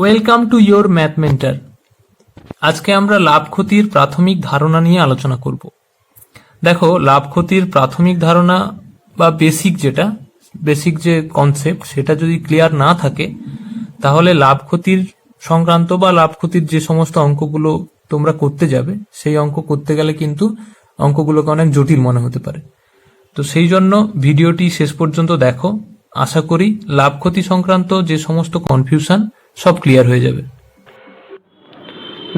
Welcome to your math mentor. আজকে আমরা লাভ ক্ষতির প্রাথমিক ধারণা নিয়ে আলোচনা করব। দেখো, লাভ ক্ষতির প্রাথমিক ধারণা বা বেসিক যে কনসেপ্ট, সেটা যদি ক্লিয়ার না থাকে তাহলে লাভ ক্ষতির সংক্রান্ত বা লাভ ক্ষতির যে সমস্ত অঙ্কগুলো তোমরা করতে যাবে, সেই অঙ্ক করতে গেলে কিন্তু অঙ্কগুলোকে অনেক জটিল মনে হতে পারে। তো সেই জন্য ভিডিওটি শেষ পর্যন্ত দেখো। আশা করি লাভ ক্ষতি সংক্রান্ত যে সমস্ত কনফিউশন সব ক্লিয়ার হয়ে যাবে।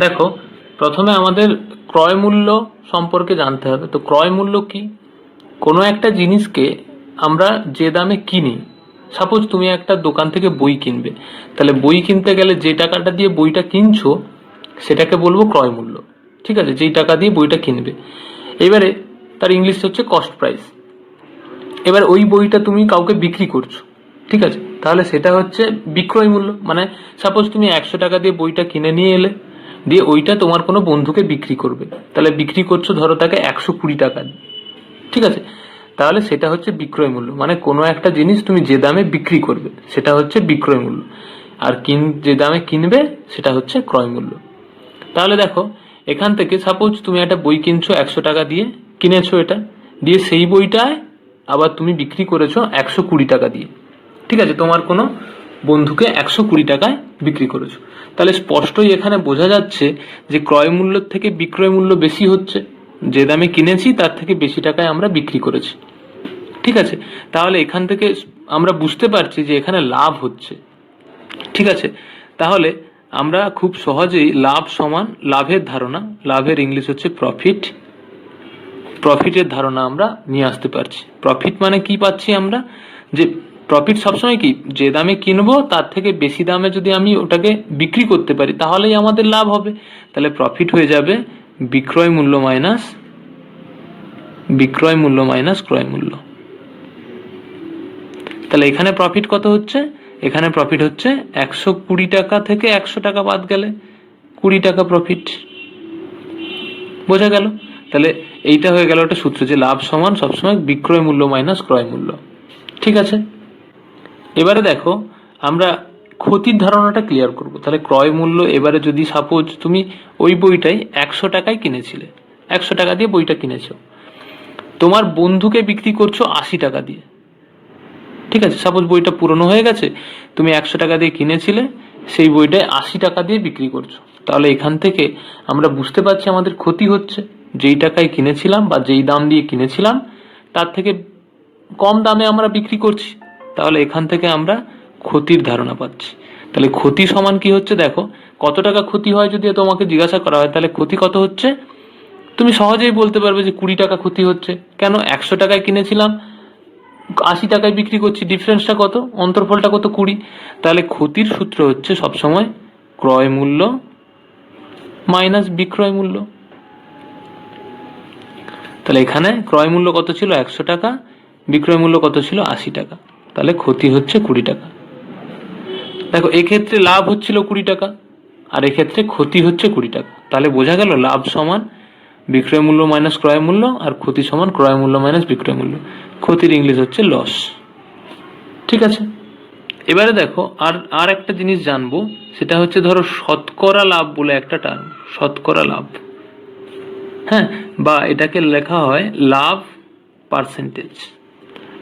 দেখো, প্রথমে আমাদের ক্রয় মূল্য সম্পর্কে জানতে হবে। তো ক্রয় মূল্য কি? কোনো একটা জিনিসকে আমরা যে দামে কিনি, সাপোজ তুমি একটা দোকান থেকে বই কিনবে, তাহলে বই কিনতে গেলে যে টাকাটা দিয়ে বইটা কিনছো সেটাকে বলবো ক্রয় মূল্য। ঠিক আছে, যেই টাকা দিয়ে বইটা কিনবে। এবারে তার ইংলিশ হচ্ছে কস্ট প্রাইস। এবার ওই বইটা তুমি কাউকে বিক্রি করছো, ঠিক আছে, তাহলে সেটা হচ্ছে বিক্রয় মূল্য। মানে সাপোজ তুমি 100 টাকা দিয়ে বইটা কিনে নিয়ে এলে, দিয়ে ওইটা তোমার কোনো বন্ধুকে বিক্রি করবে, তাহলে বিক্রি করছো ধরো তাকে 120 টাকা দিয়ে, ঠিক আছে, তাহলে সেটা হচ্ছে বিক্রয় মূল্য। মানে কোনো একটা জিনিস তুমি যে দামে বিক্রি করবে সেটা হচ্ছে বিক্রয় মূল্য, আর যে দামে কিনবে সেটা হচ্ছে ক্রয় মূল্য। তাহলে দেখো, এখান থেকে সাপোজ তুমি একটা বই কিনছো 100 টাকা দিয়ে, কিনেছো এটা দিয়ে, সেই বইটায় আবার তুমি বিক্রি করেছো 120 টাকা দিয়ে, ঠিক আছে, তোমার কোনো বন্ধুকে 120 টাকায় বিক্রি করেছো। তাহলে স্পষ্টই এখানে বোঝা যাচ্ছে যে ক্রয় মূল্যের থেকে বিক্রয় মূল্য বেশি হচ্ছে, যে দামে কিনেছি তার থেকে বেশি টাকায় আমরা বিক্রি করেছি, ঠিক আছে। তাহলে এখান থেকে আমরা বুঝতে পারছি যে এখানে লাভ হচ্ছে, ঠিক আছে। তাহলে আমরা খুব সহজেই লাভ সমান লাভের ধারণা, লাভের ইংলিশ হচ্ছে প্রফিট, প্রফিটের ধারণা আমরা নিয়ে আসতে পারছি। প্রফিট মানে কি পাচ্ছি আমরা? যে প্রফিট সবসময় কি, যে দামে কিনবো তার থেকে বেশি দামে যদি আমি ওটাকে বিক্রি করতে পারি তাহলেই আমাদের লাভ হবে। তাহলে প্রফিট হয়ে যাবে বিক্রয় মূল্য মাইনাস ক্রয় মূল্য। তাহলে এখানে প্রফিট কত হচ্ছে? এখানে প্রফিট হচ্ছে 120 টাকা থেকে 100 টাকা বাদ গেলে 20 টাকা প্রফিট। বোঝা গেল? তাহলে এইটা হয়ে গেল একটা সূত্র, যে লাভ সমান সবসময় বিক্রয় মূল্য মাইনাস ক্রয় মূল্য, ঠিক আছে। এবারে দেখো, আমরা ক্ষতির ধারণাটা ক্লিয়ার করব। তাহলে ক্রয় মূল্য, এবারে যদি সাপোজ তুমি ওই বইটাই 100 টাকায় কিনেছিলে, 100 টাকা দিয়ে বইটা কিনেছো, তোমার বন্ধুকে বিক্রি করছো 80 টাকা দিয়ে, ঠিক আছে। সাপোজ বইটা পুরনো হয়ে গেছে, তুমি 100 টাকা দিয়ে কিনেছিলে, সেই বইটায় 80 টাকা দিয়ে বিক্রি করছো। তাহলে এখান থেকে আমরা বুঝতে পারছি আমাদের ক্ষতি হচ্ছে। যেই টাকায় কিনেছিলাম বা যেই দাম দিয়ে কিনেছিলাম তার থেকে কম দামে আমরা বিক্রি করছি, তাহলে এখান থেকে আমরা ক্ষতির ধারণা পাচ্ছি। তাহলে ক্ষতি সমান কি হচ্ছে? দেখো, কত টাকা ক্ষতি হয় যদি তোমাকে জিজ্ঞাসা করা হয়, তাহলে ক্ষতি কত হচ্ছে তুমি সহজেই বলতে পারবে যে 20 টাকা ক্ষতি হচ্ছে। কেন? 100 টাকায় কিনেছিলাম, 80 টাকায় বিক্রি করছি, ডিফারেন্সটা কত, অন্তর্ফলটা কত, 20। তাহলে ক্ষতির সূত্র হচ্ছে সবসময় ক্রয় মূল্য মাইনাস বিক্রয় মূল্য। তাহলে এখানে ক্রয় মূল্য কত ছিল? 100 টাকা, বিক্রয় মূল্য কত ছিল? 80 টাকা। তাহলে ক্ষতি হচ্ছে 20 টাকা। দেখো, এক্ষেত্রে লাভ হচ্ছিল 20 টাকা আর এক্ষেত্রে ক্ষতি হচ্ছে 20 টাকা। তাহলে বোঝা গেল লাভ সমান বিক্রয় মূল্য মাইনাস ক্রয় মূল্য, আর ক্ষতি সমান ক্রয় মূল্য মাইনাস বিক্রয় মূল্য। ক্ষতির ইংলিশ হচ্ছে লস, ঠিক আছে। এবারে দেখো, আর একটা জিনিস জানবো, সেটা হচ্ছে ধরো শতকরা লাভ বলে একটা টার্ম, শতকরা লাভ, হ্যাঁ, বা এটাকে লেখা হয় লাভ পার্সেন্টেজ।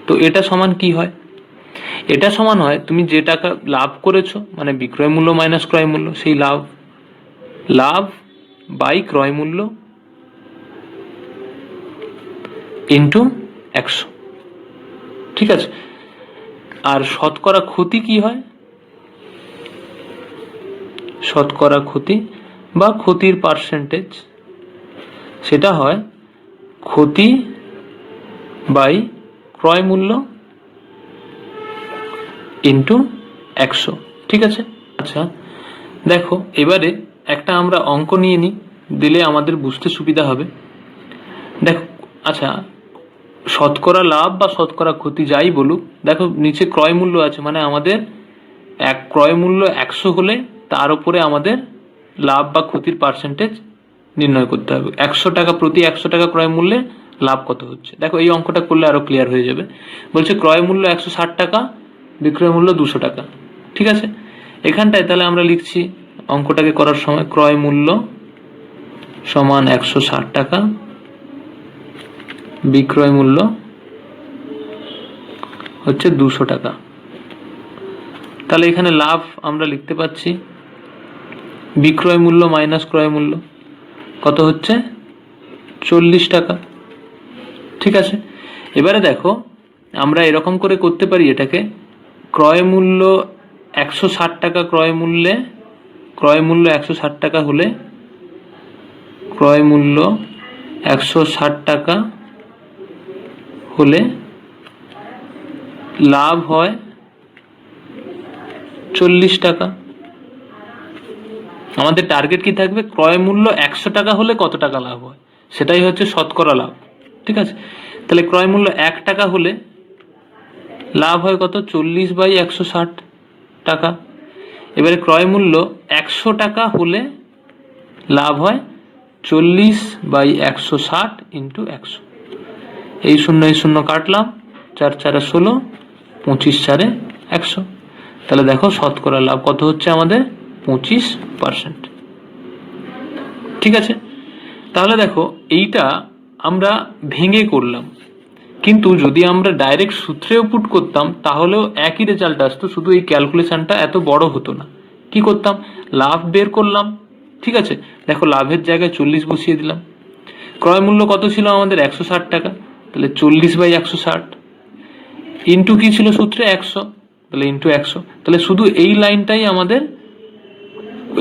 তো এটা সমান কি হয়? এটা সমান হয় তুমি যে টাকা লাভ করেছো, মানে বিক্রয় মূল্য মাইনাস ক্রয় মূল্য, সেই লাভ বাই ক্রয় মূল্য ইন্টু 100, ঠিক আছে। আর শতকরা ক্ষতি কি হয়? শতকরা ক্ষতি বা ক্ষতির পার্সেন্টেজ, সেটা হয় ক্ষতি বাই ক্রয় মূল্য ইন্টু 100, ঠিক আছে। আচ্ছা দেখো, এবারে একটা আমরা অঙ্ক নিয়ে নিই, দিলে আমাদের বুঝতে সুবিধা হবে। দেখো, আচ্ছা, শতকরা লাভ বা শতকরা ক্ষতি যাই বলুক, দেখো নিচে ক্রয় মূল্য আছে, মানে আমাদের ক্রয় মূল্য 100 হলে তার উপরে আমাদের লাভ বা ক্ষতির পার্সেন্টেজ নির্ণয় করতে হবে। 100 টাকা প্রতি 100 টাকা ক্রয় মূল্যে লাভ কত হচ্ছে। দেখো, এই অঙ্কটা করলে আরো ক্লিয়ার হয়ে যাবে। বলছে ক্রয় মূল্য 160 টাকা, বিক্রয় মূল্য 200 টাকা, ঠিক আছে। এখানটায় তাহলে আমরা লিখছি অঙ্কটাকে করার সময় ক্রয় মূল্য সমান 160 টাকা, বিক্রয় মূল্য হচ্ছে 200 টাকা। তাহলে এখানে লাভ আমরা লিখতে পাচ্ছি বিক্রয় মূল্য মাইনাস ক্রয় মূল্য কত হচ্ছে 40 টাকা। ঠিক আছে, এবারে দেখো আমরা এরকম করে করতে পারি এটাকে, ক্রয় মূল্য 160 টাকা, ক্রয় মূল্য 160 টাকা হলে ক্রয় মূল্য 160 টাকা হলে লাভ হয় 40 টাকা। আমাদের টার্গেট কি থাকবে, ক্রয় মূল্য 100 টাকা হলে কত টাকা লাভ হয়, সেটাই হচ্ছে শতকরা লাভ। ঠিক আছে, তাহলে ক্রয় মূল্য 1 টাকা হলে লাভ হয় কত, 40/160 টাকা। এবারে ক্রয় মূল্য 100 টাকা হলে লাভ হয় 40/160 ইন্টু 100। এই শূন্য এই শূন্য কাটলাম, 4 4 16, 25 4 100। তাহলে দেখো শতকরা লাভ কত হচ্ছে আমাদের 25%। ঠিক আছে, তাহলে দেখো এইটা আমরা ভেঙে করলাম, কিন্তু যদি আমরা ডাইরেক্ট সূত্রেও পুট করতাম তাহলেও একই রেজাল্ট আসতো, শুধু এই ক্যালকুলেশনটা এত বড় হতো না। কি করতাম, লাভ বের করলাম। ঠিক আছে, দেখো লাভের জায়গায় 40 বসিয়ে দিলাম, ক্রয় মূল্য কত ছিল আমাদের 160 টাকা, তাহলে 40/160 ইন্টু কি ছিল সূত্রে 100, তাহলে ইন্টু 100। তাহলে শুধু এই লাইনটাই আমাদের,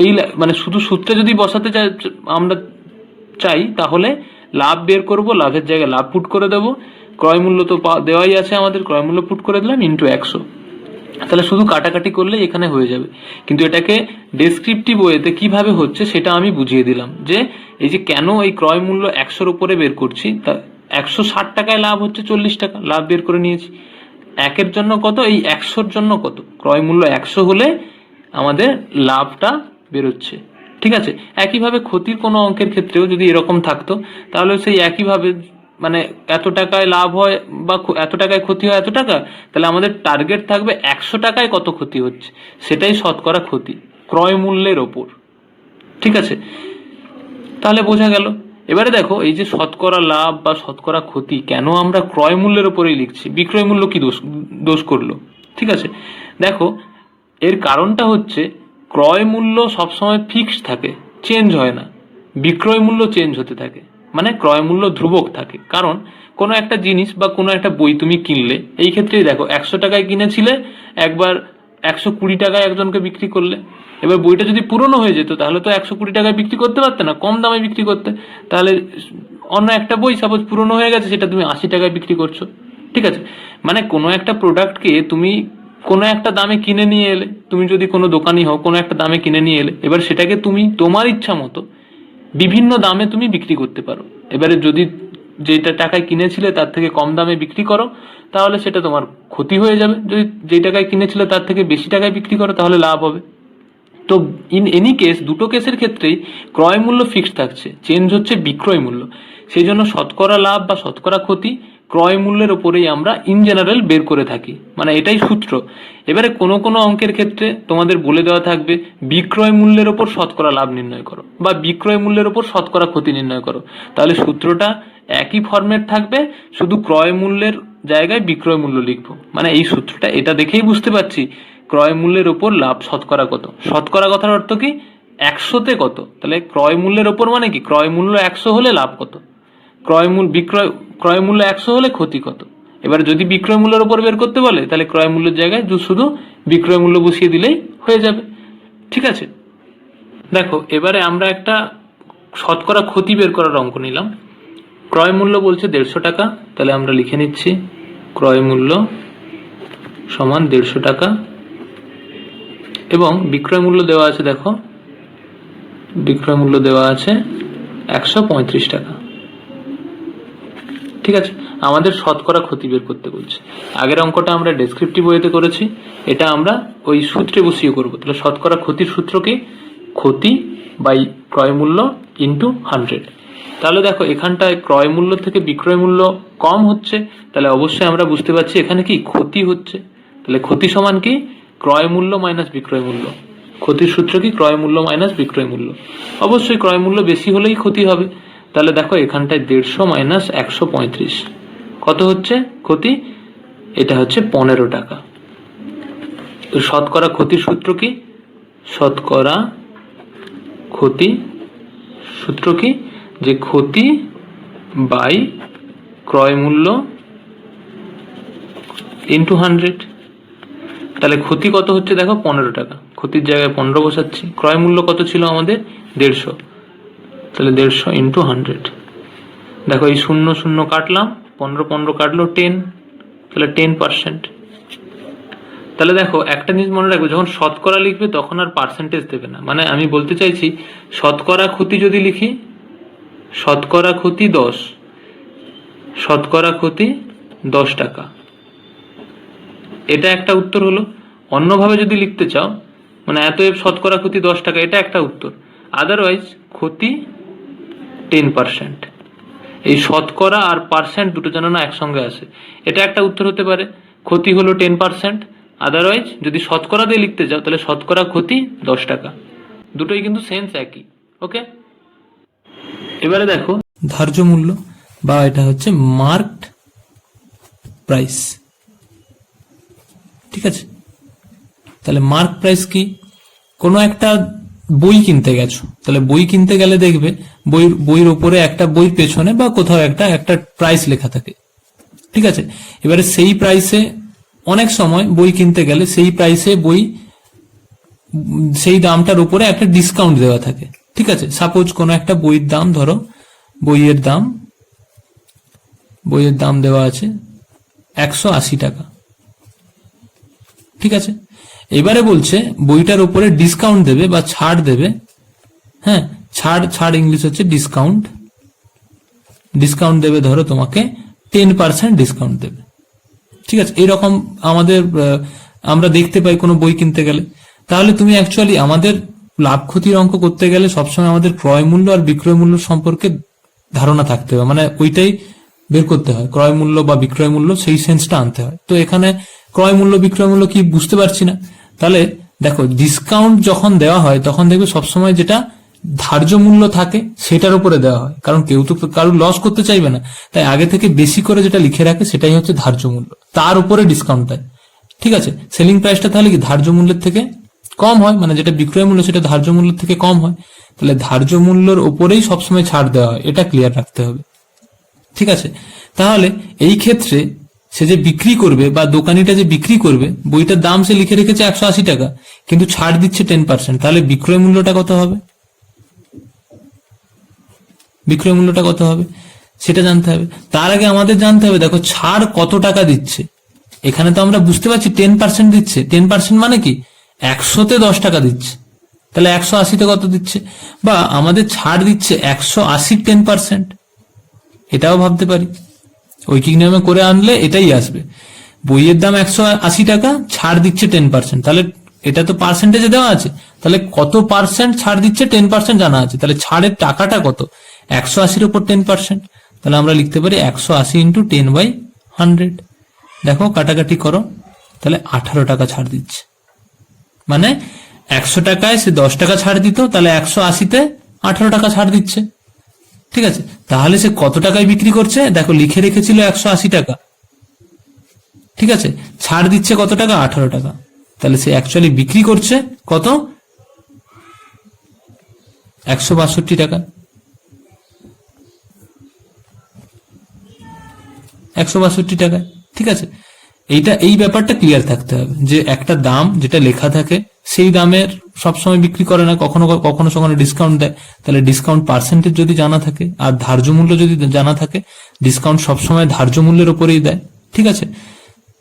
এই মানে শুধু সূত্রে যদি বসাতে চাই আমরা চাই তাহলে লাভ বের করব, লাভের জায়গায় লাভ পুট করে দেবো, ক্রয় মূল্য তো দেওয়াই আছে আমাদের, ক্রয় মূল্য পুট করে দিলাম ইন্টু 100। তাহলে শুধু কাটাকাটি করলে এখানে হয়ে যাবে। কিন্তু এটাকে ডেসক্রিপটিভ ওয়েতে কিভাবে হচ্ছে সেটা আমি বুঝিয়ে দিলাম, যে এই যে কেন এই ক্রয় মূল্য 100-র উপরে বের করছি, তা 160 টাকায় লাভ হচ্ছে 40 টাকা, লাভ বের করে নিয়েছি। একের জন্য কত, এই 100-র জন্য কত, ক্রয় মূল্য 100 হলে আমাদের লাভটা বেরোচ্ছে। ঠিক আছে, একইভাবে ক্ষতির কোনো অঙ্কের ক্ষেত্রেও যদি এরকম থাকতো তাহলে সেই একইভাবে মানে এত টাকায় লাভ হয় বা এত টাকায় ক্ষতি হয় এত টাকা, তাহলে আমাদের টার্গেট থাকবে 100 টাকায় কত ক্ষতি হচ্ছে, সেটাই শতকরা ক্ষতি ক্রয় মূল্যের ওপর। ঠিক আছে, তাহলে বোঝা গেল। এবারে দেখো এই যে শতকরা লাভ বা শতকরা ক্ষতি কেন আমরা ক্রয় মূল্যের ওপরেই লিখছি, বিক্রয় মূল্য কি দোষ করলো। ঠিক আছে, দেখো এর কারণটা হচ্ছে ক্রয় মূল্য সবসময় ফিক্সড থাকে, চেঞ্জ হয় না, বিক্রয় মূল্য চেঞ্জ হতে থাকে, মানে ক্রয় মূল্য ধ্রুবক থাকে। কারণ কোনো একটা জিনিস বা কোনো একটা বই তুমি কিনলে, এই ক্ষেত্রেই দেখো 100 টাকায় কিনেছিলে, একবার 120 টাকায় একজনকে বিক্রি করলে, এবার বইটা যদি পুরনো হয়ে যেত তাহলে তো 120 টাকায় বিক্রি করতে পারতে না, কম দামে বিক্রি করতে। তাহলে অন্য একটা বই সাপোজ পুরনো হয়ে গেছে, সেটা তুমি 80 টাকায় বিক্রি করছো। ঠিক আছে, মানে কোনো একটা প্রোডাক্টকে তুমি কোনো একটা দামে কিনে নিয়ে এলে, তুমি যদি কোনো দোকানি হও কোনো একটা দামে কিনে নিয়ে এলে, এবার সেটাকে তুমি তোমার ইচ্ছা মতো বিভিন্ন দামে তুমি বিক্রি করতে পারো। এবারে যদি যেটা টাকায় কিনেছিলে তার থেকে কম দামে বিক্রি করো তাহলে সেটা তোমার ক্ষতি হয়ে যাবে, যদি যেই টাকায় কিনেছিলে তার থেকে বেশি টাকায় বিক্রি করো তাহলে লাভ হবে। তো ইন এনি কেস দুটো কেসের ক্ষেত্রেই ক্রয় মূল্য ফিক্সড থাকছে, চেঞ্জ হচ্ছে বিক্রয় মূল্য। সেই জন্য শতকরা লাভ বা শতকরা ক্ষতি ক্রয় মূল্যের ওপরেই আমরা ইন জেনারেল বের করে থাকি, মানে এটাই সূত্র। এবারে কোনো কোনো অঙ্কের ক্ষেত্রে তোমাদের বলে দেওয়া থাকবে বিক্রয় মূল্যের ওপর শতকরা লাভ নির্ণয় করো বা বিক্রয় মূল্যের ওপর শতকরা ক্ষতি নির্ণয় করো, তাহলে সূত্রটা একই ফরম্যাট থাকবে, শুধু ক্রয় মূল্যের জায়গায় বিক্রয় মূল্য লিখবো। মানে এই সূত্রটা এটা দেখেই বুঝতে পারছি ক্রয় মূল্যের ওপর লাভ শতকরা কত। শতকরা কথার অর্থ কি, 100-তে কত, তাহলে ক্রয় মূল্যের ওপর মানে কি, ক্রয় মূল্য 100 হলে লাভ কত, ক্রয় মূল্য 100 হলে ক্ষতি কত। এবার যদি বিক্রয় মূল্যের ওপর বের করতে বলে তাহলে ক্রয় মূল্যের জায়গায় শুধু বিক্রয় মূল্য বসিয়ে দিলেই হয়ে যাবে। ঠিক আছে, দেখো এবারে আমরা একটা শতকরা ক্ষতি বের করার অঙ্ক নিলাম। ক্রয় মূল্য বলছে 150 টাকা, তাহলে আমরা লিখে নিচ্ছি ক্রয় মূল্য সমান 150 টাকা, এবং বিক্রয় মূল্য দেওয়া আছে, দেখো বিক্রয় মূল্য দেওয়া আছে 135 টাকা। ঠিক আছে, আমাদের শতকরা ক্ষতি বের করতে বলছে। আগের অঙ্কটা আমরা ডেসক্রিপটিভ ওয়েতে করেছি, এটা আমরা ওই সূত্রে বসিয়ে করব। তাহলে শতকরা ক্ষতির সূত্র কি, ক্ষতি বাই ক্রয় মূল্য ইন্টু 100। তাহলে দেখো এখানটায় ক্রয় মূল্য থেকে বিক্রয় মূল্য কম হচ্ছে, তাহলে অবশ্যই আমরা বুঝতে পারছি এখানে কি ক্ষতি হচ্ছে। তাহলে ক্ষতি সমান কি, ক্রয় মূল্য মাইনাস বিক্রয় মূল্য। ক্ষতির সূত্র কি? ক্রয় মূল্য মাইনাস বিক্রয় মূল্য। অবশ্যই ক্রয় মূল্য বেশি হলেই ক্ষতি হবে। তাহলে দেখো এখানটায় 150 মাইনাস 135 কত হচ্ছে ক্ষতি? এটা হচ্ছে 15 টাকা। তো শতকরা ক্ষতির সূত্র কি? শতকরা ক্ষতি সূত্র কি? যে ক্ষতি বাই ক্রয় মূল্য ইন্টু 100। তাহলে ক্ষতি কত হচ্ছে দেখো? 15 টাকা। ক্ষতির জায়গায় 15 বসাচ্ছি। ক্রয় মূল্য কত ছিল আমাদের? 150। তাহলে 150 ইন্টু 100। দেখো এই 0 0 কাটলাম, 15 15 কাটলো 10, তাহলে 10%। তাহলে দেখো একটা জিনিস মনে রাখবে, যখন শতকরা লিখবে তখন আর পার্সেন্টেজ দেবে না। মানে আমি বলতে চাইছি, শতকরা ক্ষতি যদি লিখি, শতকরা ক্ষতি 10, শতকরা ক্ষতি 10 টাকা, এটা একটা উত্তর হলো। অন্যভাবে যদি লিখতে চাও, মানে এতএব শতকরা ক্ষতি 10 টাকা, এটা একটা উত্তর। আদারওয়াইজ ক্ষতি 10%। এই শতকরা আর পার্সেন্ট দুটো যেন না একসঙ্গে আসে, এটা একটা উত্তর হতে পারে। ক্ষতি হলো 10%। আদারওয়াইজ যদি শতকরা দিয়ে লিখতে চাও তাহলে শতকরা ক্ষতি 10 টাকা। দুটোই কিন্তু সেন্স একই। ওকে, এবারে দেখো ধার্য মূল্য, বা এটা হচ্ছে মার্কড প্রাইস। ঠিক আছে, তাহলে মার্ক প্রাইস কি? কোনো একটা বই কিনতে গেছো, তাহলে বই কিনতে গেলে দেখবে বইয়ের উপরে একটা, বইয়ের পেছনে বা কোথাও একটা প্রাইস লেখা থাকে। ঠিক আছে, এবারে সেই প্রাইসে অনেক সময় বই কিনতে গেলে সেই প্রাইসে বই, সেই দামটার উপরে একটা ডিসকাউন্ট দেওয়া থাকে। ঠিক আছে, সাপোজ কোনো একটা বইয়ের দাম, ধরো বইয়ের দাম দেওয়া আছে 180 টাকা। ঠিক আছে, এবারে বলছে বইটার উপরে ডিসকাউন্ট দেবে বা ছাড় দেবে। হ্যাঁ, ছাড় ইংলিশ হচ্ছে ডিসকাউন্ট। ডিসকাউন্ট দেবে ধরো তোমাকে 10% ডিসকাউন্ট দেবে। ঠিক আছে, এরকম আমরা দেখতে পাই কোনো বই কিনতে গেলে। তাহলে তুমি অ্যাকচুয়ালি আমাদের লাভ ক্ষতির অঙ্ক করতে গেলে সবসময় আমাদের ক্রয় মূল্য আর বিক্রয় মূল্য সম্পর্কে ধারণা থাকতে হবে, মানে ওইটাই বের করতে হয়, ক্রয় মূল্য বা বিক্রয় মূল্য, সেই সেন্সটা আনতে হয়। তো এখানে ক্রয় মূল্য বিক্রয় মূল্য কি বুঝতে পারছি না। তাহলে দেখো ডিসকাউন্ট যখন দেওয়া হয় তখন দেখবে সবসময় যেটা ধার্য মূল্য থাকে সেটার উপরে দেওয়া হয়, কারণ কেউ তো কারোর লস করতে চাইবে না, তাই আগে থেকে বেশি করে যেটা লিখে রাখে সেটাই হচ্ছে ধার্য মূল্য, তার উপরে ডিসকাউন্ট দেয়। ঠিক আছে, সেলিং প্রাইসটা তাহলে কি ধার্য মূল্যের থেকে কম হয়, মানে যেটা বিক্রয় মূল্য সেটা ধার্য মূল্যের থেকে কম হয়। তাহলে ধার্য মূল্যের উপরেই সবসময় ছাড় দেওয়া হয়, এটা ক্লিয়ার রাখতে হবে। ঠিক আছে, তাহলে এই ক্ষেত্রে সে যে বিক্রি করবে বা দোকানিটা যে বিক্রি করবে, বইটার দাম সে লিখে রেখেছে 180 টাকা, কিন্তু ছাড় দিচ্ছে 10%, তাহলে বিক্রয় মূল্যটা কত হবে? বিক্রয় মূল্যটা কত হবে সেটা জানতে হবে। তার আগে আমাদের জানতে হবে দেখো ছাড় কত টাকা দিচ্ছে। এখানে তো আমরা বুঝতে পারছি 10% দিচ্ছে। 10% মানে কি? 100-তে 10 টাকা দিচ্ছে, তাহলে 180-তে কত দিচ্ছে? বা আমাদের ছাড় দিচ্ছে 180 10%, এটাও ভাবতে পারি। ঐকিক নিয়মে করে আনলে এটাই আসবে। বইয়ের দাম 180 টাকা, ছাড় দিচ্ছে 10%, তাহলে এটা তো পার্সেন্টেজে দেওয়া আছে, তাহলে কত পার্সেন্ট ছাড় দিচ্ছে 10% জানা আছে, তাহলে ছাড়ের টাকাটা কত? 180-র উপর 10%, তাহলে আমরা লিখতে পারি 180 ইন্টু 10/100। দেখো কাটাকাটি করো, তাহলে 18 টাকা ছাড় দিচ্ছে। মানে 100 টাকায় সে 10 টাকা ছাড় দিত, তাহলে 180-তে 18 টাকা ছাড় দিচ্ছে। ঠিক আছে, তাহলে সে কত টাকায় বিক্রি করছে? দেখো লিখে রেখেছিল 180 টাকা। ঠিক আছে, ছাড় দিচ্ছে কত টাকা? 18 টাকা। তাহলে সে অ্যাকচুয়ালি বিক্রি করছে কত? 162 টাকা। 162 টাকায়। ঠিক আছে, এই ব্যাপারটা ক্লিয়ার থাকতে হবে যে একটা দাম যেটা লেখা থাকে সেই দামের সবসময় বিক্রি করে না, কখনো কখনো ডিসকাউন্ট দেয়। তাহলে ডিসকাউন্ট পার্সেন্টেজ যদি জানা থাকে আর ধার্য মূল্য যদি জানা থাকে, ডিসকাউন্ট সবসময় ধার্য মূল্যের উপরেই দেয়। ঠিক আছে,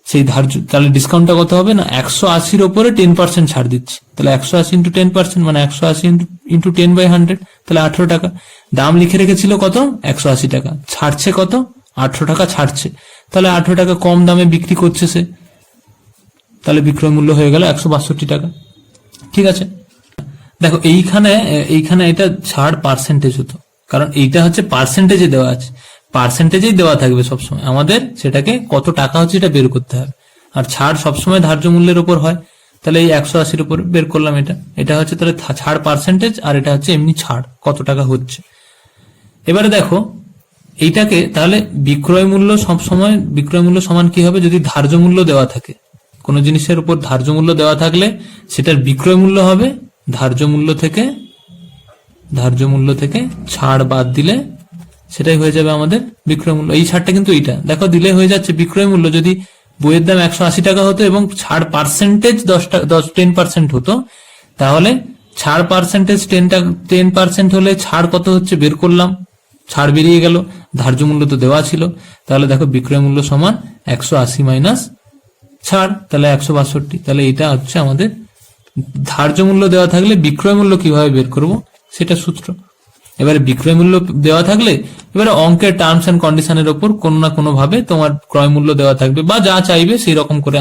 সেই ধার্য, তাহলে ডিসকাউন্টটা কত হবে না 180-র উপরে 10% ছাড় দিচ্ছে, তাহলে 180 ইন্টু 10% মানে 180 ইন্টু 10/100, তাহলে 18 টাকা। দাম লিখে রেখেছিল কত? 180 টাকা, ছাড়ছে কত? 18 টাকা ছাড়ছে, তাহলে 18 টাকা কম দামে বিক্রি করছে সে, তাহলে বিক্রয় মূল্য হয়ে গেল 162 টাকা। ঠিক আছে, দেখো এইখানে এটা ছাড় পার্সেন্টেজ হতো, কারণ এইটা হচ্ছে পার্সেন্টেজে দেওয়া আছে, পার্সেন্টেজেই দেওয়া থাকবে সবসময়, আমাদের সেটাকে কত টাকা হচ্ছে এটা বের করতে হবে। আর ছাড় সবসময় ধার্য মূল্যের উপর হয়, তাহলে এই 180-র উপর বের করলাম। এটা হচ্ছে তাহলে ছাড় পার্সেন্টেজ, আর এটা হচ্ছে এমনি ছাড় কত টাকা হচ্ছে। এবারে দেখো এইটাকে তাহলে বিক্রয় মূল্য সবসময়, বিক্রয় মূল্য সমান কি হবে, যদি ধার্য মূল্য দেওয়া থাকে, কোন জিনিসের উপর ধার্য মূল্য দেওয়া থাকলে সেটার বিক্রয় মূল্য হবে ধার্য মূল্য থেকে ছাড় বাদ দিলে সেটাই হয়ে যাবে আমাদের বিক্রয় মূল্য। এই ছাড়টা কিন্তু এইটা দেখো দিলে হয়ে যাচ্ছে বিক্রয় মূল্য। যদি বইয়ের দাম 180 টাকা হতো এবং ছাড় পার্সেন্টেজ 10% হতো, তাহলে ছাড় পার্সেন্টেজ 10% হলে ছাড় কত হচ্ছে বের করলাম, ছাড় বেরিয়ে গেল, ধার্য মূল্য তো দেওয়া ছিল। তাহলে দেখো বিক্রয় মূল্য সমান 180 মাইনাস ছাড়, তাহলে 162। তাহলে এটা হচ্ছে আমাদের ধার্য মূল্য দেওয়া থাকলে বিক্রয় মূল্য কিভাবে বের করব সেটা সূত্র। এবারে বিক্রয় মূল্য দেওয়া থাকলে এবারে অঙ্কের টার্মস এন্ড কন্ডিশনের উপর কোনো না কোনো ভাবে তোমার ক্রয় মূল্য দেওয়া থাকবে, বা যা চাইবে সেই রকম করে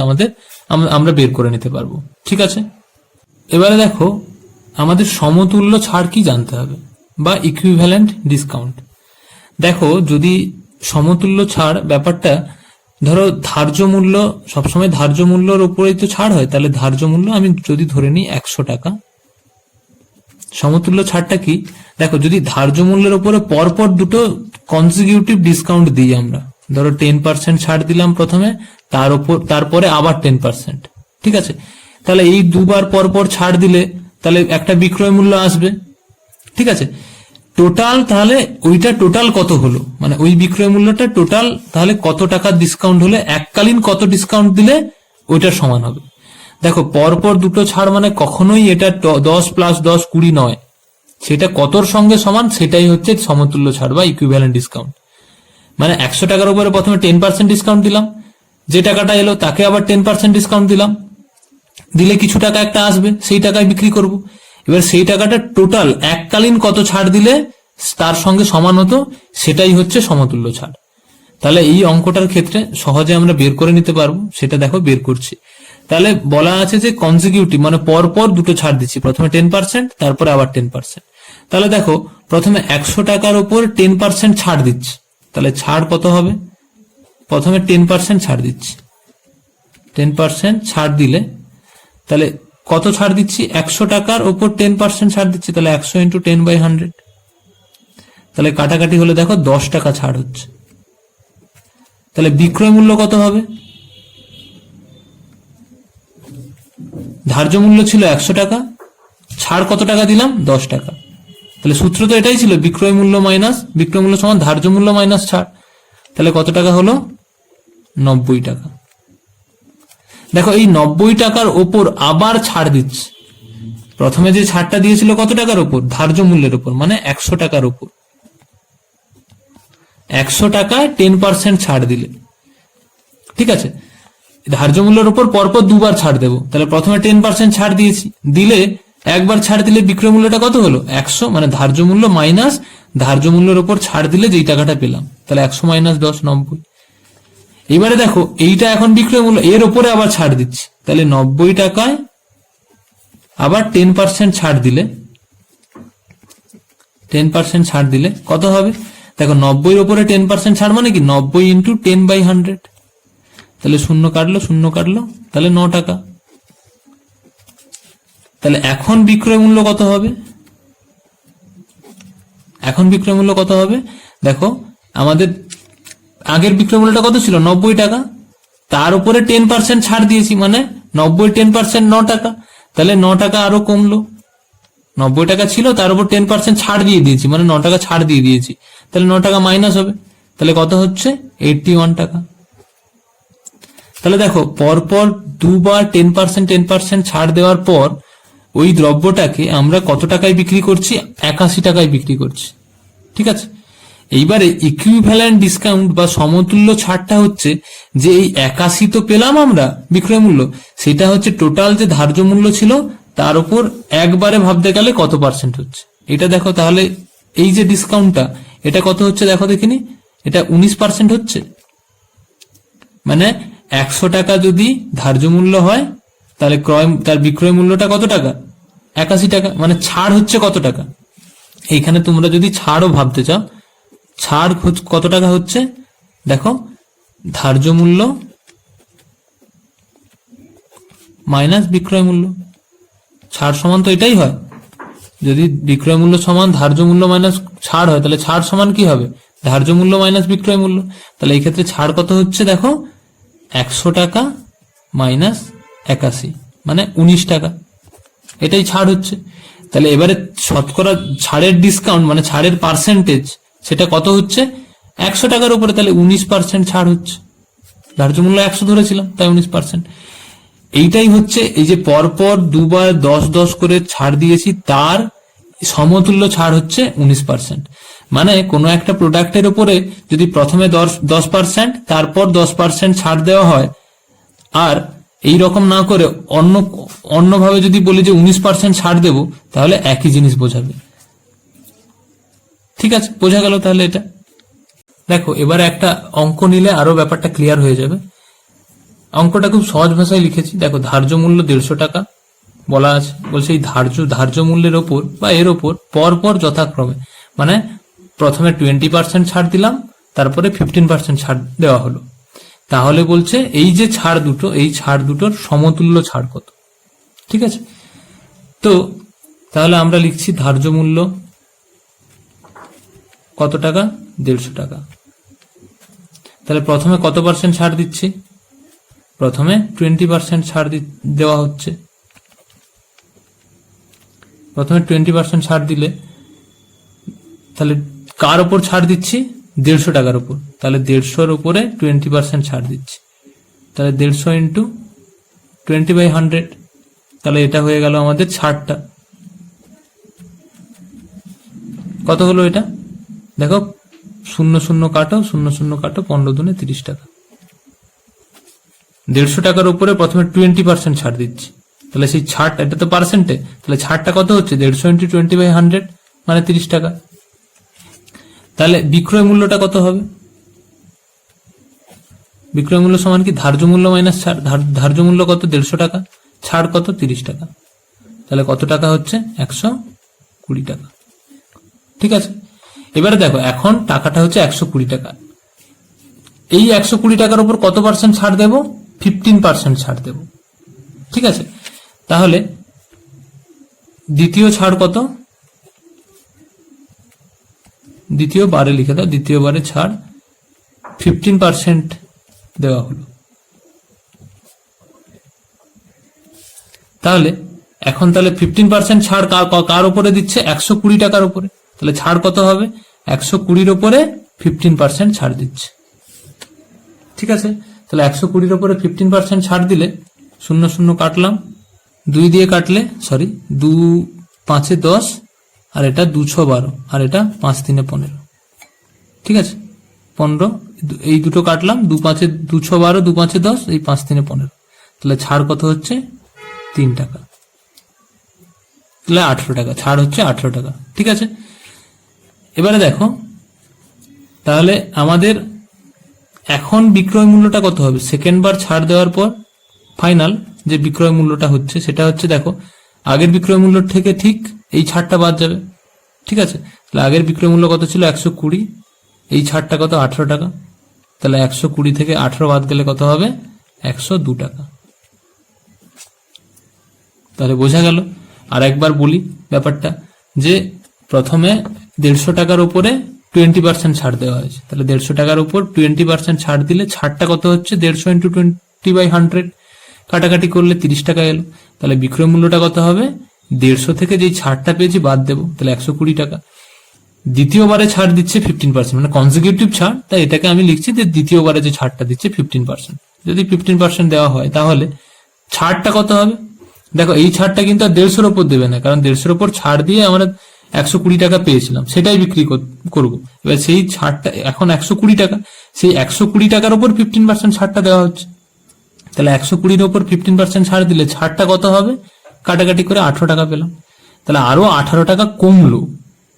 আমরা বের করে নিতে পারবো। ঠিক আছে, এবারে দেখো আমাদের সমতুল্য ছাড় কি জানতে হবে, বা ইকুইভ্যালেন্ট ডিসকাউন্ট। দেখো যদি সমতুল্য ছাড় ব্যাপারটা, ধরো ধার্য মূল্য সবসময় ধার্য মূল্যের উপরেই তো ছাড় হয়, তাহলে ধার্য মূল্য আমি যদি ধরে নিই 100 টাকা, সমতুল্য ছাড়টা কি, দেখো যদি ধার্য মূল্যের উপরে পরপর দুটো কনসিকিউটিভ ডিসকাউন্ট দিই আমরা, ধরো 10% ছাড় দিলাম প্রথমে, তারপরে আবার 10%, ঠিক আছে, তাহলে এই দুবার পরপর ছাড় দিলে তাহলে একটা বিক্রয় মূল্য আসবে। ঠিক আছে, টোটাল তাহলে ওইটা টোটাল কত হলো, মানে ওই বিক্রয় মূল্যটা টোটাল তাহলে কত টাকার ডিসকাউন্ট হলে এককালীন কত ডিসকাউন্ট দিলে ওইটার সমান হবে। দেখো পরপর দুটো ছাড় মানে কখনোই এটা 10 + 10 20 নয়, সেটা কতর সঙ্গে সমান সেটাই হচ্ছে সমতুল্য ছাড় বা ইকুইভ্যালেন্ট ডিসকাউন্ট। মানে 100 টাকার উপরে প্রথমে 10% ডিসকাউন্ট দিলাম, যে টাকাটা এলো তাকে আবার 10% ডিসকাউন্ট দিলে কিছু টাকা একটা আসবে, সেই টাকায় বিক্রি করব। এবার সেই টাকাটা টোটাল এককালীন কত ছাড় দিলে তার সঙ্গে সমান হতো, সেটাই হচ্ছে সমতুল্য ছাড়। তাহলে এই অঙ্কটার ক্ষেত্রে সহজে আমরা বের করে নিতে পারবো, সেটা দেখো বের করছি। তাহলে বলা আছে যে কনসিকিউটিভ মানে পরপর দুটো ছাড় দিচ্ছি, প্রথমে 10% তারপরে আবার 10%। তাহলে দেখো প্রথমে 100 টাকার উপর 10% ছাড় দিচ্ছি, তাহলে ছাড় কত হবে, প্রথমে 10% ছাড় দিচ্ছি, 10% ছাড় দিলে তাহলে কত ছাড় দিচ্ছি, 100 টাকার উপর 10% ছাড় দিচ্ছি, তাহলে 100 × 10/100, তাহলে কাটাকাটি হলে দেখো 10 টাকা ছাড় হচ্ছে। তাহলে বিক্রয় মূল্য কত হবে, ধার্য মূল্য ছিল 100 টাকা, ছাড় কত টাকা দিলাম 10 টাকা, তাহলে সূত্র তো এটাই ছিল বিক্রয় মূল্য সমান ধার্য মূল্য মাইনাস ছাড়। তাহলে কত টাকা হলো 90 টাকা। দেখো এই 90 টাকার উপর আবার ছাড় দিচ্ছে, প্রথমে যে ছাড়টা দিয়েছিল কত টাকার উপর, ধার্য মূল্যের উপর, মানে 100 টাকার উপর 100 টাকায় 10% ছাড় দিলে, ঠিক আছে, ধার্য মূল্যের উপর পরপর দুবার ছাড় দেবো, তাহলে প্রথমে 10% ছাড় দিলে একবার ছাড় দিলে বিক্রয় মূল্যটা কত হলো 100, মানে ধার্য মূল্য মাইনাস ধার্য মূল্যের উপর ছাড় দিলে যেই টাকাটা পেলাম, তাহলে 100 - 10 90। এবারে দেখো এইটা এখন বিক্রয় মূল্য, এর উপরে আবার ছাড় দিচ্ছি, তাহলে 90 টাকায় আবার 10% ছাড় দিলে 10% ছাড় দিলে কত হবে, দেখো 90 এর উপরে 10% ছাড় মানে কি 90 × 10/100, তাহলে শূন্য কাটলো তাহলে 9 টাকা। তাহলে এখন বিক্রয় মূল্য কত হবে, দেখো আমাদের আগের বিক্রয় মূল্যটা কত ছিল 90 টাকা, তার উপরে 10% ছাড় দিয়েছি, মানে 90 10% 9 টাকা, তাহলে 9 টাকা আরো কমলো, 90 টাকা ছিল তার উপর 10% ছাড় দিয়ে দিয়েছি, মানে 9 টাকা ছাড় দিয়ে দিয়েছি, তাহলে 9 টাকা মাইনাস হবে, তাহলে কত হচ্ছে 81 টাকা। তাহলে দেখো পরপর দুবার 10% ছাড় দেওয়ার পর ওই দ্রব্যটাকে আমরা কত টাকায় বিক্রি করছি, 81 টাকায় বিক্রি করছি। ঠিক আছে, এইবারে ইকুইভ্যালেন্ট ডিসকাউন্ট বা সমতুল্য ছাড়টা হচ্ছে যে এই 81 তো পেলাম আমরা বিক্রয় মূল্য, সেটা হচ্ছে টোটাল যে ধার্য মূল্য ছিল তার উপর একবারে ভাবতে গেলে কত পার্সেন্ট হচ্ছে। এটা দেখো তাহলে এই যে ডিসকাউন্টটা এটা কত হচ্ছে, দেখো দেখিনি, এটা 19% হচ্ছে, মানে 100 টাকা যদি ধার্য মূল্য হয় তাহলে তার বিক্রয় মূল্যটা কত টাকা 81 টাকা, মানে ছাড় হচ্ছে কত টাকা। এইখানে তোমরা যদি ছাড়ও ভাবতে চাও, ছাড় কত টাকা হচ্ছে, দেখো ধার্য মূল্য মাইনাস বিক্রয় মূল্য। ছাড় সমান তো এটাই হয়, যদি বিক্রয় মূল্য সমান ধার্য মূল্য মাইনাস ছাড় হয়, তাহলে ছাড় সমান কি হবে? ধার্য মূল্য মাইনাস বিক্রয় মূল্য। তাহলে এই ক্ষেত্রে ছাড় কত হচ্ছে দেখো, 100 টাকা মাইনাস 81, মানে 19 টাকা, এটাই ছাড় হচ্ছে। তাহলে এবারে শতকরা ছাড়ের ডিসকাউন্ট মানে ছাড়ের পার্সেন্টেজ সেটা কত হচ্ছে? 100 টাকার উপরে, তাহলে 19% ছাড় হচ্ছে। ধার্য মূল্য 100 ধরেছিলাম, তাই 19%। এইটাই হচ্ছে এই যে পরপর দুবার 10-10 করে ছাড় দিয়েছি, তার সমতুল্য ছাড় হচ্ছে 19%। মানে কোনো একটা প্রোডাক্টের উপরে যদি প্রথমে 10%, তারপর 10% ছাড় দেওয়া হয়, আর এই রকম না করে অন্যভাবে যদি বলি যে 19% ছাড় দেব, তাহলে একই জিনিস বোঝাবে। ঠিক আছে, বোঝা গেল তাহলে এটা। দেখো এবারে একটা অঙ্ক নিলে আরো ব্যাপারটা ক্লিয়ার হয়ে যাবে। অঙ্কটা খুব সহজ ভাষায় লিখেছি। দেখো ধার্য মূল্য 150 টাকা বলা আছে, বলছে এই ধার্য মূল্যের ওপর বা এর ওপর পরপর যথাক্রমে, মানে প্রথমে 20% ছাড় দিলাম, তারপরে 15% ছাড় দেওয়া হলো। তাহলে বলছে এই যে ছাড় দুটো, এই ছাড় দুটোর সমতুল্য ছাড় কত। ঠিক আছে, তো তাহলে আমরা লিখছি ধার্য মূল্য কত টাকা? 150 টাকা। তাহলে প্রথমে কত পার্সেন্ট ছাড় দিচ্ছি? প্রথমে 20% ছাড় দেওয়া হচ্ছে। প্রথমে 20% ছাড় দিলে তাহলে কার উপর ছাড় দিচ্ছি? 150 টাকার উপর। তাহলে 150-এর উপরে 20% ছাড় দিচ্ছি, তাহলে 150 ইন্টু 20/100, তাহলে এটা হয়ে গেল আমাদের ছাড়টা। কত হলো এটা? দেখো 0 কাটো, 0 কাটো, 15 দুনে 30 টাকা। 150 টাকার উপরে প্রথমে 20% ছাড় দিচ্ছি, তাহলে সেই ছাড়, এটা তো পার্সেন্টে, তাহলে ছাড়টা কত হচ্ছে? 150 ইন্টু 20/100, মানে 30 টাকা। তাহলে বিক্রয় মূল্যটা কত হবে? বিক্রয় মূল্য সমান কি ধার্য মূল্য মাইনাস ছাড়। ধার্য মূল্য কত? 150 টাকা, ছাড় কত? 30 টাকা। তাহলে কত টাকা হচ্ছে? 120 টাকা। ঠিক আছে, এবারে দেখো এখন টাকাটা হচ্ছে 120 টাকা। এই 120 টাকার উপর কত পার্সেন্ট ছাড় দেব? 15% ছাড় দেব। ঠিক আছে, তাহলে দ্বিতীয় ছাড় কত? দ্বিতীয় বারে লিখে দাও, দ্বিতীয় বারে ছাড় 15% দেওয়া হলো। তাহলে এখন তাহলে 15% ছাড় কার উপরে দিচ্ছে? 120 টাকার উপরে। তাহলে ছাড় কত হবে? 120-র উপরে 15% ছাড় দিচ্ছে। ঠিক আছে, তাহলে 120-র উপরে 15% ছাড় দিলে 0 কাটলাম, 2 দিয়ে কাটলে 2 5 10, আর এটা 2 6 12, আর এটা 5 3 15। ঠিক আছে, 15, এই দুটো কাটলাম, 2 5 2 6 12, 2 5 10, এই 5 3 15। তাহলে ছাড় কত হচ্ছে? 3 টাকা। তাহলে 18 টাকা ছাড় হচ্ছে, 18 টাকা। ঠিক আছে, এবারে দেখো তাহলে আমাদের এখন বিক্রয় মূল্যটা কত হবে? সেকেন্ড বার ছাড় দেওয়ার পর ফাইনাল যে বিক্রয় মূল্যটা হচ্ছে সেটা হচ্ছে, দেখো আগের বিক্রয় মূল্য থেকে ঠিক এই ছাড়টা বাদ যাবে। ঠিক আছে, তাহলে আগের বিক্রয় মূল্য কত ছিল? 120, এই ছাড়টা কত? 18 টাকা। তাহলে 120 থেকে 18 বাদ গেলে কত হবে? 102 টাকা। তাহলে বোঝা গেল। আর একবার বলি ব্যাপারটা, যে প্রথমে 150 টাকার উপরে 20% ছাড় দেওয়া হয়েছে, তাহলে 150 টাকার উপর 20% ছাড় দিলে ছাড়টা কত হচ্ছে? 150 ইন্টু 20/100, কাটাকাটি করলে 30 টাকা এলো। তাহলে বিক্রয় মূল্যটা কত হবে? 150 থেকে যেই ছাড়টা পেয়েছি বাদ দেবো, তাহলে 120 টাকা। দ্বিতীয়বারে ছাড় দিচ্ছে 15%, মানে কনজিকিউটিভ ছাড়, তাই এটাকে আমি লিখছি যে দ্বিতীয়বারে যে ছাড়টা দিচ্ছে 15%। যদি 15% দেওয়া হয় তাহলে ছাড়টা কত হবে? দেখো এই ছাড়টা কিন্তু আর 150-র উপর দেবে না, কারণ 150-র উপর ছাড় দিয়ে আমরা 120 টাকা পেয়েছিলাম, সেটাই বিক্রি করবো। এবার সেই ছাড়টা এখন 120 টাকা, সেই 120 টাকার উপর 15% ছাড়টা দেওয়া হচ্ছে। তাহলে 120-র উপর 15% ছাড় দিলে ছাড়টা কত হবে? কাটাকাটি করে 18 টাকা পেলাম। তাহলে আরো 18 টাকা কমলো।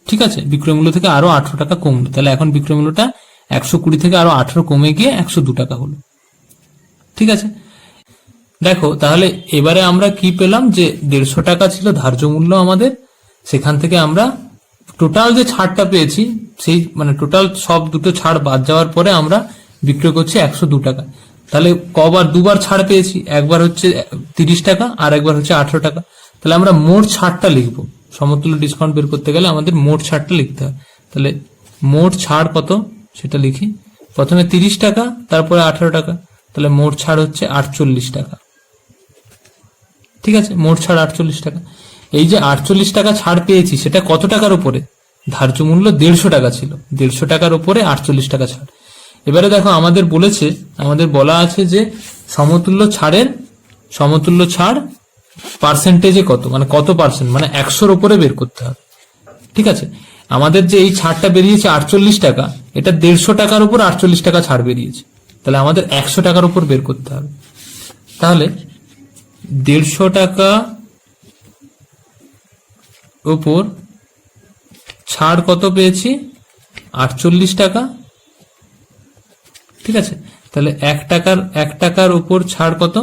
ঠিক আছে, বিক্রয় মূল্য থেকে আরো 18 টাকা কমলো। তাহলে এখন বিক্রয় মূল্যটা 120 থেকে আরো 18 কমে গিয়ে 102 টাকা হলো। ঠিক আছে, দেখো তাহলে এবারে আমরা কি পেলাম? যে 150 টাকা ছিল ধার্য মূল্য আমাদের, সেখান থেকে আমরা টোটাল যে ছাড়টা পেয়েছি, সেই মানে টোটাল সব দুটো ছাড় বাদ যাওয়ার পরে আমরা বিক্রয় করছি 102 টাকা। তাহলে কবার দুবার ছাড় পেয়েছি, একবার হচ্ছে 30 টাকা আর একবার হচ্ছে 18 টাকা। তাহলে আমরা মোট ছাড়টা লিখবো, সমতুল্য ডিসকাউন্ট বের করতে গেলে আমাদের মোট ছাড়টা লিখতে হয়। তাহলে মোট ছাড় কত সেটা লিখি, প্রথমে 30 টাকা তারপরে 18 টাকা, তাহলে মোট ছাড় হচ্ছে 48 টাকা। ঠিক আছে, মোট ছাড় 48 টাকা। এই যে 48 টাকা ছাড় পেয়েছি সেটা কত টাকার উপরে, ধার্য মূল্য 150 টাকা ছিল, 150 টাকার উপরে 48 টাকা ছাড়। এবারে দেখো আমাদের বলা আছে যে সমতুল্য ছাড় পার্সেন্টেজে কত, মানে কত পার্সেন্ট, মানে 100-র উপরে বের করতে হবে। ঠিক আছে, আমাদের যে এই ছাড়টা বেরিয়েছে 48 টাকা, এটা 150 টাকার উপর 48 টাকা ছাড় বেরিয়েছে, তাহলে আমাদের 100 টাকার উপর বের করতে হবে। তাহলে 150 টাকা উপর ছাড় কত পেয়েছি, 48 টাকা। ঠিক আছে, তাহলে 1 টাকার উপর ছাড় কত,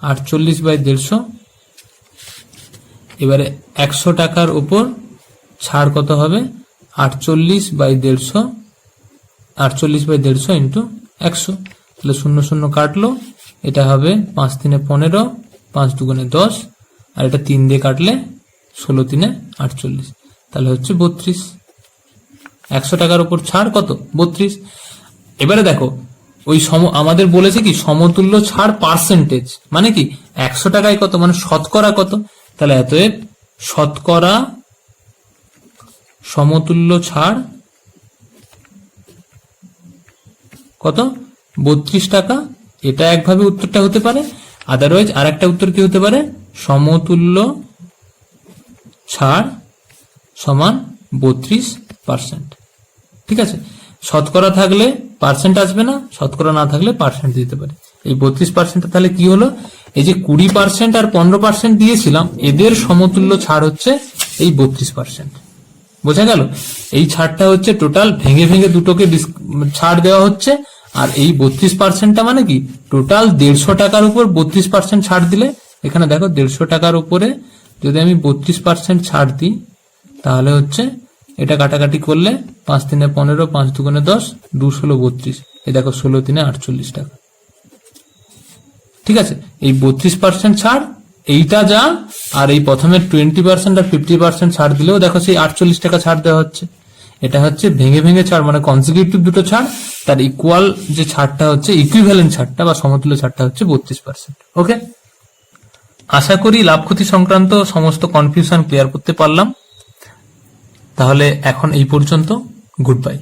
48/150। এবারে 100 টাকার উপর ছাড় কত হবে, 48/150, 48/150 ইন্টু 100। তাহলে 0 কাটলো, এটা হবে 5 3 15, 5 2 10, আর এটা 3 দিয়ে কাটলে 16 3 48, তাহলে হচ্ছে 32। 100 টাকার উপর ছাড় কত, 32। এবারে দেখো ওই আমাদের বলেছে কি সমতুল্য ছাড় পার্সেন্টেজ, মানে কি 100 টাকায় কত, মানে শতকরা কত। তাহলে অতএব শতকরা সমতুল্য ছাড় কত, 32 টাকা। এটা একভাবে উত্তরটা হতে পারে, আদারওয়াইজ আর একটা উত্তর কি হতে পারে, সমতুল্য ছাড় সমান 32%। ঠিক আছে, শতকরা থাকলে পার্সেন্ট আসবে না, শতকরা না থাকলে পার্সেন্ট দিতে পারে। এই 32% তাহলে কি হলো, এই যে 20% আর 15% দিয়েছিলাম, এদের সমতুল্য ছাড় হচ্ছে এই 32%। বোঝা গেল, এই ছাড়টা হচ্ছে টোটাল ভেঙে ভেঙে দুটোকে ছাড় দেওয়া হচ্ছে, আর এই 32%টা মানে কি টোটাল 150 টাকার উপর 32% ছাড় দিলে, এখানে দেখো 150 টাকার উপরে যদি আমি 32% ছাড় দিই, তাহলে হচ্ছে এটা কাটাকাটি করলে 5 3 15, 5 2 10, 2 16 32, এই দেখো 16 3 48 টাকা। ঠিক আছে, এই 32% ছাড় এইটা যা, আর এই প্রথমে 20% আর 50% ছাড় দিলেও দেখো সেই 48 টাকা ছাড় দেওয়া হচ্ছে। এটা হচ্ছে ভেঙে ভেঙে ছাড়, মানে কনসিকিউটিভ দুটো ছাড়, তার ইকুয়াল যে ছাড়টা হচ্ছে ইকুইভ্যালেন্ট ছাড়টা বা সমতুল্য ছাড়টা হচ্ছে 32%। ওকে, আশা করি লাভ ক্ষতি সংক্রান্ত সমস্ত কনফিউশন ক্লিয়ার করতে পারলাম। তাহলে এখন এই পর্যন্ত, গুড বাই।